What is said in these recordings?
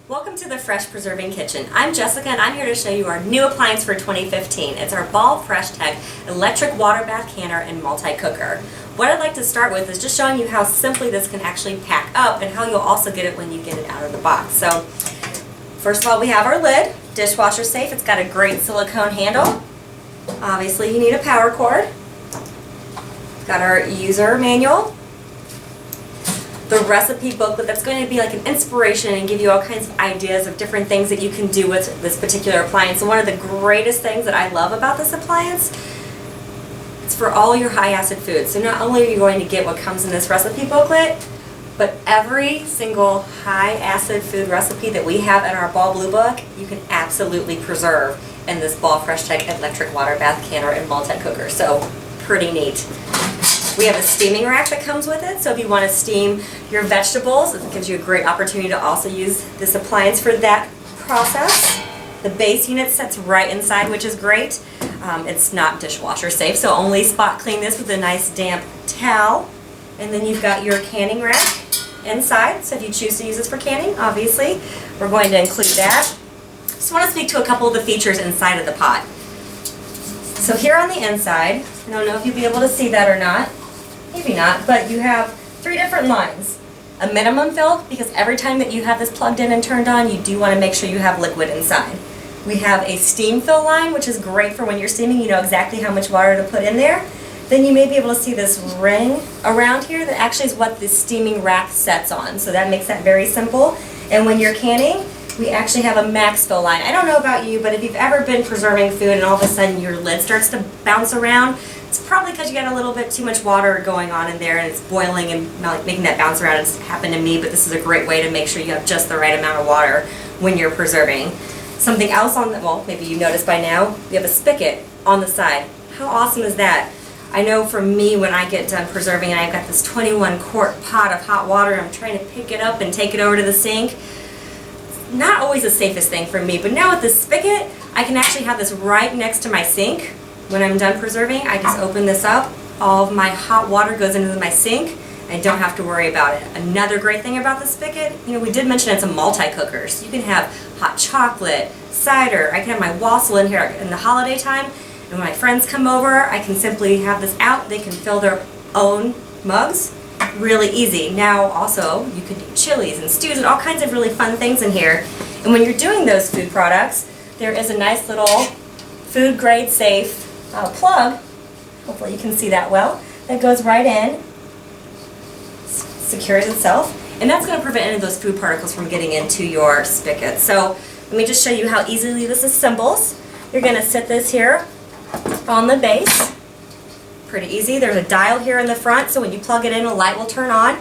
Welcome to the Fresh Preserving Kitchen. I'm Jessica and I'm here to show you our new appliance for 2015. It's our Ball freshTECH electric water bath canner and multi-cooker. What I'd like to start with is just showing you how simply this can actually pack up and how you'll also get it when you get it out of the box. So first of all, we have our lid, dishwasher safe. It's got a great silicone handle. Obviously you need a power cord. Got our user manual. The recipe booklet that's going to be like an inspiration and give you all kinds of ideas of different things that you can do with this particular appliance. And one of the greatest things that I love about this appliance, it's for all your high acid foods. So not only are you going to get what comes in this recipe booklet, but every single high acid food recipe that we have in our Ball Blue Book, you can absolutely preserve in this Ball freshTECH electric water bath canner and multi-cooker. So pretty neat. We have a steaming rack that comes with it, so if you want to steam your vegetables, it gives you a great opportunity to also use this appliance for that process. The base unit sits right inside, which is great. It's not dishwasher safe, so only spot clean this with a nice damp towel. And then you've got your canning rack inside, so if you choose to use this for canning, obviously, we're going to include that. Just want to speak to a couple of the features inside of the pot. So here on the inside, I don't know if you'll be able to see that or not. Maybe not, but you have three different lines. A minimum fill, because every time that you have this plugged in and turned on, you do want to make sure you have liquid inside. We have a steam fill line, which is great for when you're steaming, you know exactly how much water to put in there. Then you may be able to see this ring around here that actually is what the steaming rack sets on, so that makes that very simple. And when you're canning, we actually have a max fill line. I don't know about you, but if you've ever been preserving food and all of a sudden your lid starts to bounce around, it's probably because you got a little bit too much water going on in there and it's boiling and making that bounce around. It's happened to me, but this is a great way to make sure you have just the right amount of water when you're preserving. Something else on the, well, maybe you noticed by now, we have a spigot on the side. How awesome is that? I know for me, when I get done preserving and I've got this 21-quart pot of hot water, I'm trying to pick it up and take it over to the sink. Not always the safest thing for me, but now with this spigot, I can actually have this right next to my sink. When I'm done preserving, I just open this up, all of my hot water goes into my sink, I don't have to worry about it. Another great thing about the spigot, you know, we did mention it's a multi-cooker, so you can have hot chocolate, cider, I can have my wassail in here in the holiday time, and when my friends come over, I can simply have this out, they can fill their own mugs. Really easy. Now also you can do chilies and stews and all kinds of really fun things in here. And when you're doing those food products, there is a nice little food grade safe plug, hopefully you can see that well, that goes right in, secures itself, and that's going to prevent any of those food particles from getting into your spigot. So let me just show you how easily this assembles. You're going to sit this here on the base. Pretty easy. There's a dial here in the front, so when you plug it in, a light will turn on.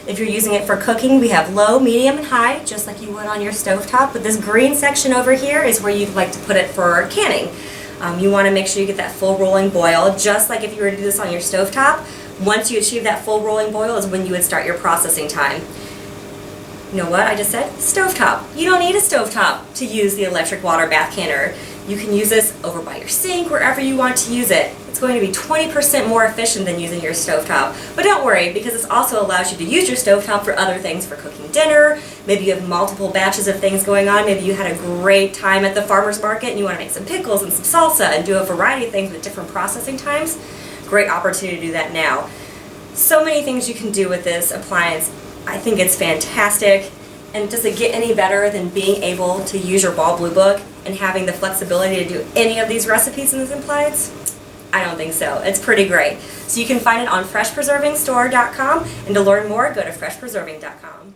If you're using it for cooking, we have low, medium, and high, just like you would on your stovetop. But this green section over here is where you'd like to put it for canning. You want to make sure you get that full rolling boil, just like if you were to do this on your stovetop. Once you achieve that full rolling boil is when you would start your processing time. You know what I just said? Stovetop. You don't need a stovetop to use the electric water bath canner. You can use this over by your sink, wherever you want to use it. It's going to be 20% more efficient than using your stovetop. But don't worry, because this also allows you to use your stovetop for other things, for cooking dinner. Maybe you have multiple batches of things going on. Maybe you had a great time at the farmer's market and you want to make some pickles and some salsa and do a variety of things with different processing times. Great opportunity to do that now. So many things you can do with this appliance. I think it's fantastic. And does it get any better than being able to use your Ball Blue Book and having the flexibility to do any of these recipes in this appliance? I don't think so. It's pretty great. So you can find it on freshpreservingstore.com, and to learn more, go to freshpreserving.com.